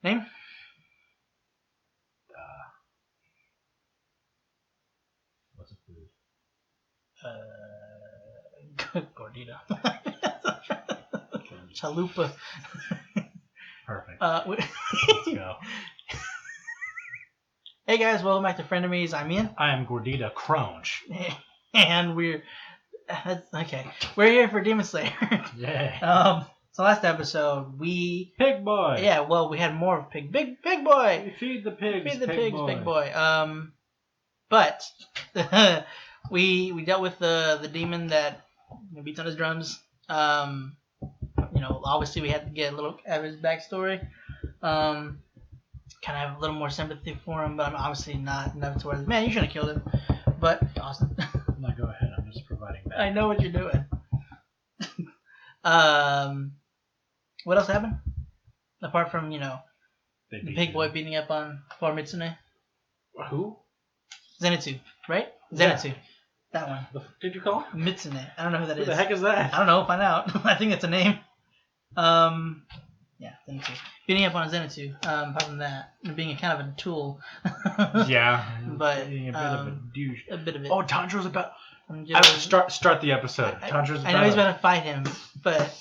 Name? What's a food? Gordita. Chalupa. Perfect. Let's go. Hey guys, welcome back to Frenemies. I'm Ian. I am Gordita Crunch. And we're here for Demon Slayer. Yeah. So last episode we Pig boy. Yeah, well we had more of big boy. Feed the pigs. Feed the pigs, big boy. But we dealt with the demon that beats on his drums. Obviously we had to get a little of his backstory. Kind of have a little more sympathy for him, but I'm obviously not enough to where, man, you should have killed him. But awesome. No, go ahead. I'm just providing that. I know what you're doing. What else happened? Apart from, the pig boy beating up on poor Mitsune. Who? Zenitsu, right? Zenitsu. Yeah. That one. Did you call him? Mitsune. I don't know who that is. Who the heck is that? I don't know. Find out. I think it's a name. Yeah, Zenitsu. Beating up on Zenitsu. Apart from that, being a kind of a tool. Yeah. But being a bit of a douche. A bit of it. Oh, Tanjiro's about. Start the episode. Tanjiro's about. I know he's about to fight him, but.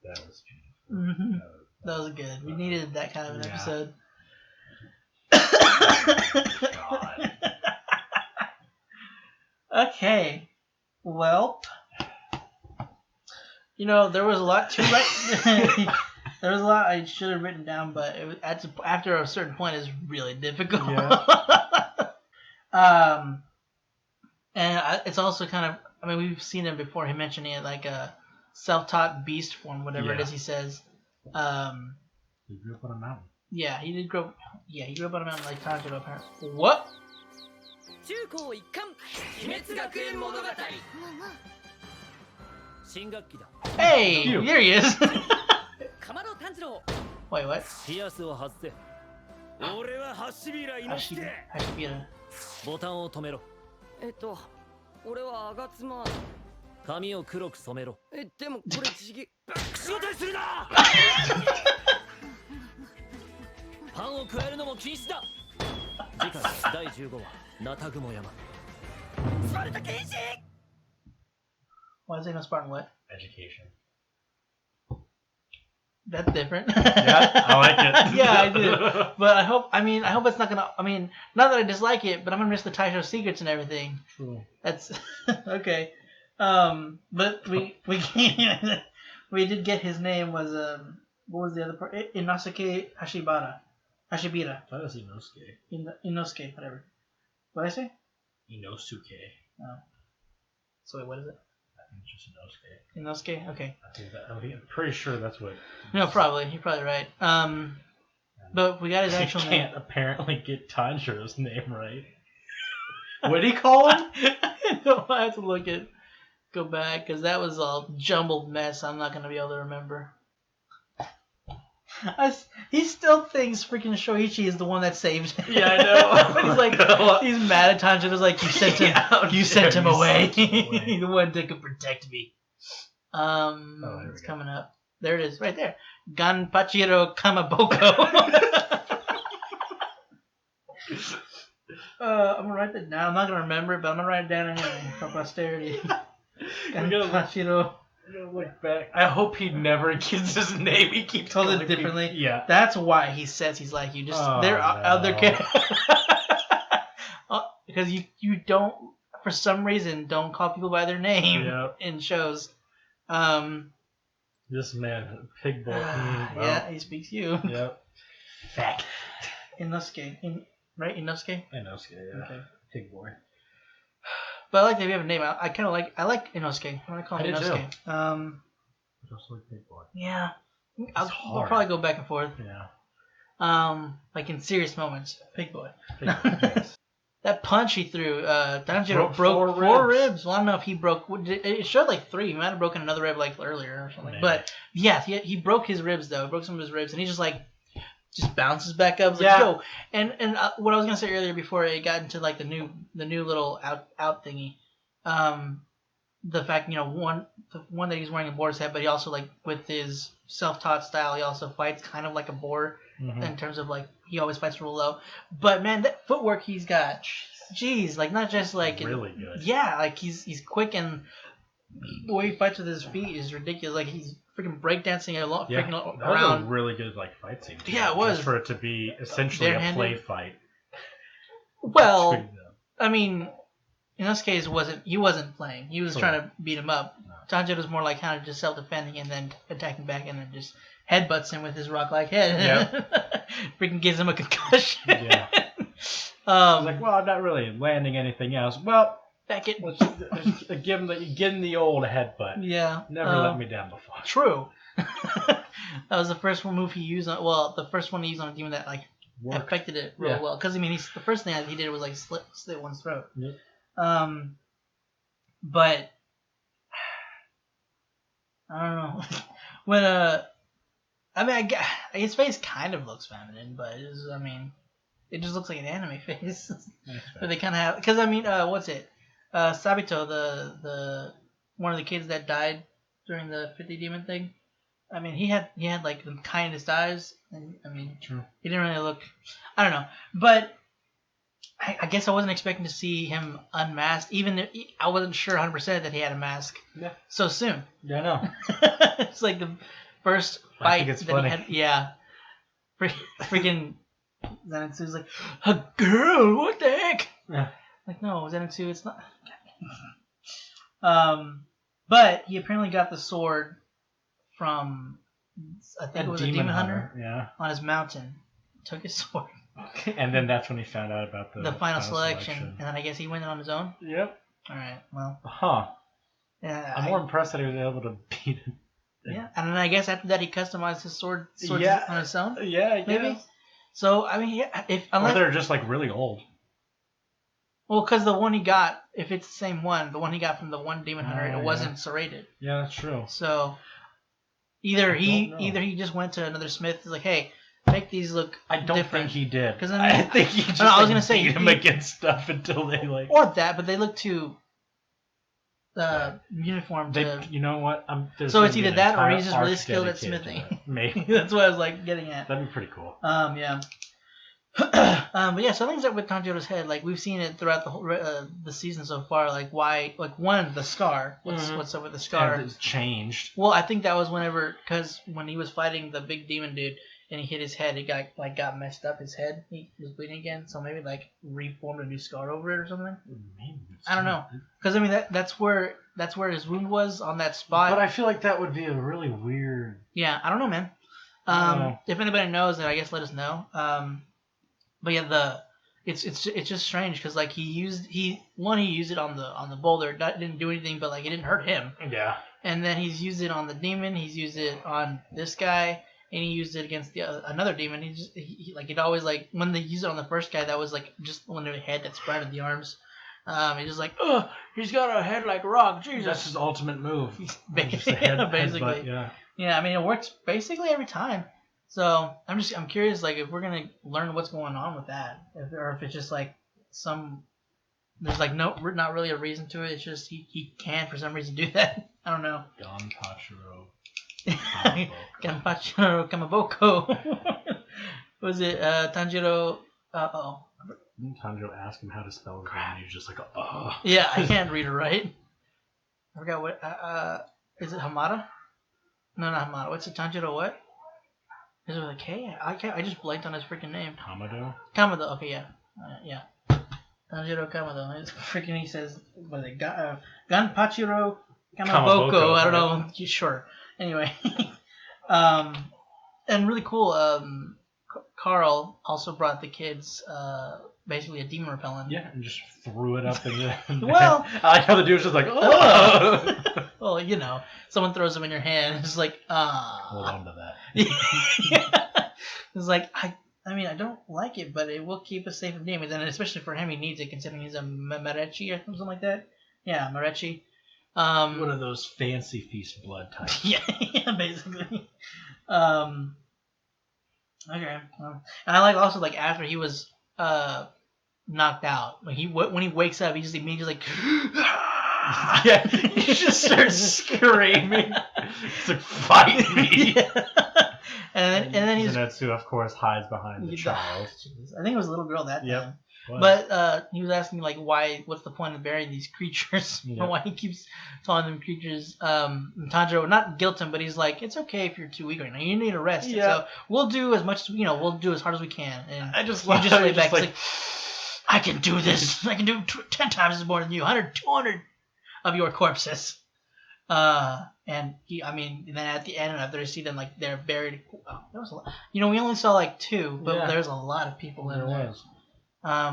That was beautiful. Mm-hmm. That was good. We needed that kind of an episode. God. Okay. Well, there was a lot to write. There was a lot I should have written down, but it was after a certain point, it's really difficult. Yeah. And it's also kind of. I mean, we've seen him before. Him mentioning it like a self-taught beast form, whatever it is he says. He grew up on a mountain. Yeah, he did grow. Yeah, he grew up on a mountain like Tanjiro apparently. What? Hey, here he is. Wait, what? Hashibira. 髪を黒く染めろ。でもこれちぎ。仕事にするな。パンを加えるのも禁止だ。次回第15話ナタグモ山。スパルタ禁止。Why is it no Spartan what? Education. That's different. Yeah, I like it. Yeah, I do. But I hope it's not gonna. Not that I dislike it, but I'm gonna miss the Taisho secrets and everything. True. That's okay. But we did get his name was what was the other part? Inosuke Hashibira. I thought it was Inosuke. Inosuke, whatever. What did I say? Inosuke. Oh. So wait, what is it? I think it's just Inosuke. Inosuke? Okay. I'm pretty sure that's what. No, probably. You're probably right. But we got his actual name. You can't apparently get Tanjiro's name right. What did he call him? I have to go back, because that was a jumbled mess I'm not going to be able to remember. He still thinks freaking Shoichi is the one that saved him. Yeah, I know. He's like, he's mad at Tanjiro. He's like, you sent him away. He's the one that could protect me. It's coming up. There it is, right there. Ganpachiro Kamaboko. I'm going to write that down. I'm not going to remember it, but I'm going to write it down anyway for posterity. Ganpachiro. Look back. I hope he never gets his name. He keeps calling it differently. Yeah. That's why he says he's like you. Just there are other characters. Because you don't, for some reason, don't call people by their name in shows. This man, pig boy. Yeah, he speaks you. Yep. Fact. Inosuke. Right? Inosuke? Inosuke, yeah. Okay. Pig boy. But I like that we have a name. I kind of like Inosuke. I call him Inosuke. I just like Pig Boy. Yeah. I'll probably go back and forth. Yeah. Like in serious moments, Pig Boy. That punch he threw, Tanjiro broke four ribs. Well, I don't know if he broke. It showed like 3. He might have broken another rib like earlier or something. Maybe. But yeah, he broke his ribs though. Broke some of his ribs, and he's just like just bounces back up. It's like, yo. And what I was gonna say earlier before it got into like the new little out thingy, the fact the one that he's wearing a boar's head, but he also like with his self-taught style, he also fights kind of like a boar in terms of like he always fights real low. But man, that footwork he's got, jeez, like not just like really good. Yeah, like he's quick and the way he fights with his feet is ridiculous. Like he's freaking breakdancing around. That was a really good like fight scene. Too. Yeah, it was. Just for it to be essentially a play fight. Well, I mean, Inosuke wasn't playing. He was trying to beat him up. No. Tanjiro was more like kind of just self-defending and then attacking back and then just headbutts him with his rock-like head. Yep. Freaking gives him a concussion. Yeah. He's like, well, I'm not really landing anything else. Well, back it. Give him the old headbutt. Yeah. Never let me down before. True. That was the first move he used on. Well, the first one he used on a demon that like affected it real well. Because I mean, the first thing that he did was like slit one's throat. Yep. But I don't know. When I mean, his face kind of looks feminine, but it just looks like an anime face. But they kind of have, because I mean, what's it? Sabito, the one of the kids that died during the 50 demon thing. I mean, he had like the kindest eyes, and I mean, True. He didn't really look. I don't know, but I guess I wasn't expecting to see him unmasked. Even if I wasn't sure 100% that he had a mask so soon. Yeah, I know. It's like the first fight I think it's that funny. he had. Yeah, freaking Zenitsu's like, a girl, what the heck? Yeah. Like, no, Zenitsu, it's not. But he apparently got the sword from, I think it was a demon hunter. Yeah. On his mountain. Took his sword. And then that's when he found out about the final selection. And then I guess he went on his own? Yep. Alright, well. Huh. Yeah, I'm more impressed that he was able to beat him. Yeah, and then I guess after that he customized his sword on his own? Yeah, I guess. Maybe? So, I mean, or they're just like really old. Well, because the one he got, if it's the same one, the one he got from the one demon hunter, it wasn't serrated. Yeah, that's true. So either he just went to another smith, he's like, hey, make these look I don't different. think he did. Because I think he just I was gonna say beat him against stuff until they like. Or that, but they look too uniform. You know what? So it's either that or he's just really skilled at smithing. Maybe that's what I was like getting at. That'd be pretty cool. Yeah. But yeah, something's up with Tanjiro's head. Like we've seen it throughout the whole the season so far. Like why? Like one, the scar. What's up with the scar? It's changed. Well, I think that was because when he was fighting the big demon dude and he hit his head, it got messed up. His head, he was bleeding again. So maybe like reformed a new scar over it or something. Maybe I don't know. Because I mean that's where his wound was on that spot. But I feel like that would be a really weird. Yeah, I don't know, man. If anybody knows, then I guess let us know. But yeah, it's just strange because like he used it on the boulder, that didn't do anything, but like it didn't hurt him. Yeah. And then he's used it on the demon. He's used it on this guy, and he used it against another demon. He like it always like when they used it on the first guy, that was like just when the head that sprouted the arms. He's just like, oh, he's got a head like a rock. Jesus. That's his ultimate move. Basically. Headbutt, yeah. I mean, it works basically every time. So I'm curious, like if we're gonna learn what's going on with that, or if it's just like there's like not really a reason to it. It's just he can for some reason do that. I don't know. Ganpachiro Kamaboko. Was it Tanjiro? Tanjiro asked him how to spell his name, and he was just like, oh. Yeah, I can't read it right. I forgot what. Is it Hamada? No, not Hamada. What's it? Tanjiro what? Is it with a K? I just blanked on his freaking name. Kamado. Okay, yeah. Yeah. Tanjiro Kamado. It's freaking, he says, what is it? Ganpachiro Kamaboko. I don't know. Sure. Anyway. And really cool, Carl also brought the kids basically a demon repellent. Yeah, and just threw it up in the Well, I like how the dude was just like, oh. Well, you know, someone throws them in your hand. It's like, hold on to that. It's like, I mean, I don't like it, but it will keep us safe from demons, and especially for him, he needs it considering he's a Marechi or something like that. Yeah, Marechi. One of those fancy feast blood types. Yeah, basically. Okay. And I like also like after he was knocked out, when he wakes up, he just immediately like Yeah, he just starts screaming. He's like, fight me. Yeah. And then he's Zenitsu, of course, hides behind the child. I think it was a little girl that time. Yep. But he was asking like what's the point of burying these creatures? Yep. Why he keeps calling them creatures. Tanjiro not guilt him, but he's like, it's okay if you're too weak right now. You need a rest. Yeah. So we'll do as much as we'll do as hard as we can. And I just lay back. like, It's like, I can do this. I can do 10 times as more than you. 100, 200 of your corpses. And then at the end, after I see them like they're buried, there was a lot. We only saw like 2, but there's a lot of people in there.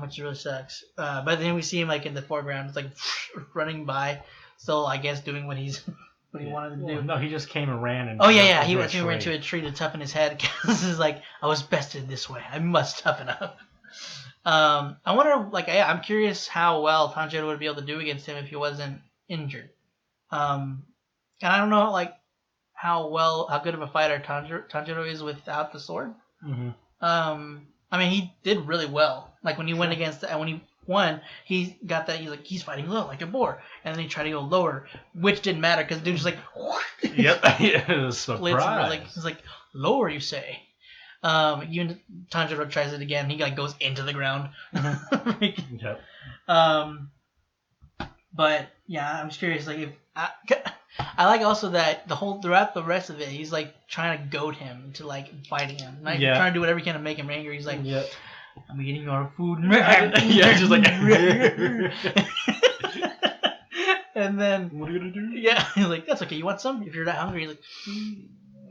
Which really sucks. But then we see him like in the foreground, it's like running by, still I guess doing what he wanted to do. No, he just came and ran and. He went to a tree to toughen his head because it's like I was bested this way. I must toughen up. I wonder, I'm curious how well Tanjiro would be able to do against him if he wasn't injured. And I don't know how good of a fighter Tanjiro is without the sword. Mm-hmm. He did really well. Like when he went against when he won, he got that. He's fighting low like a boar, and then he tried to go lower, which didn't matter because the dude just like. Yep. It was surprise. He's like lower, you say. Even Tanjiro tries it again. He goes into the ground. Yep. But yeah, I'm just curious. Like if I like also that throughout the rest of it, he's like trying to goad him into like fighting him, like trying to do whatever he can to make him angry. He's like, I'm eating your food. Yeah, just like. And then what are you gonna do? Yeah, he's like, that's okay. You want some? If you're that hungry, he's like,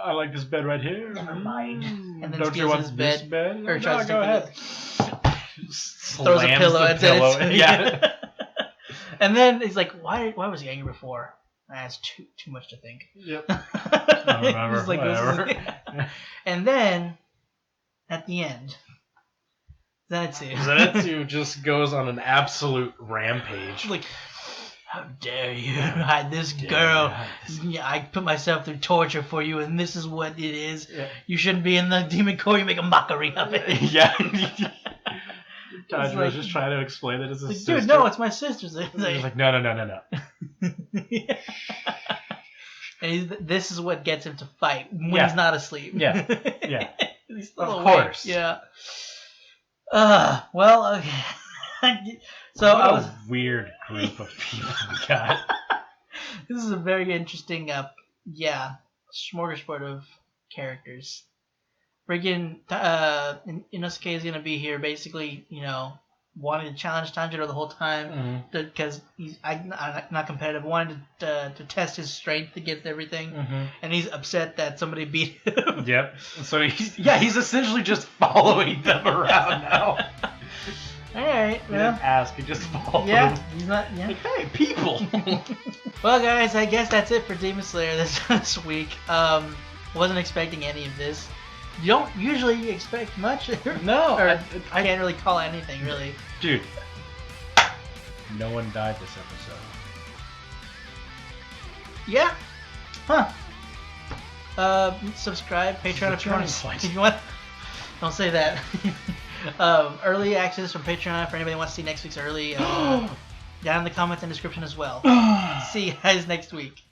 I like this bed right here. Never mind. And then don't you want his this bed? Or tries to go ahead. Throws a pillow at it. Yeah. And then he's like, why was he angry before? That's too much to think. Yep. I don't remember. Like, whatever. And then at the end, Zenitsu just goes on an absolute rampage. Like, how dare you hide this girl? Yeah, I put myself through torture for you, and this is what it is. Yeah. You shouldn't be in the demon core. You make a mockery of it. Yeah. Tanjiro was just trying to explain that it's his sister. Dude, no, it's my sister's. He's like, no. Yeah. And this is what gets him to fight when he's not asleep. Yeah. He's still of awake. Course. Yeah. Well, okay. So what a weird group of people we got. This is a very interesting, smorgasbord of characters. Friggin' Inosuke is gonna be here, basically, wanting to challenge Tanjiro the whole time because he's not competitive, wanted to test his strength against everything, and he's upset that somebody beat him. Yep. So he's essentially just following them around now. All right. He didn't ask. He just followed. Yeah. He's not. Yeah. Like, hey, people. Well, guys, I guess that's it for Demon Slayer this week. Wasn't expecting any of this. You don't usually expect much. No, I can't really call anything, really. Dude, no one died this episode. Yeah. Huh. Subscribe, Patreon if you want. Don't say that. Early access from Patreon for anybody who wants to see next week's early. Down in the comments and description as well. See you guys next week.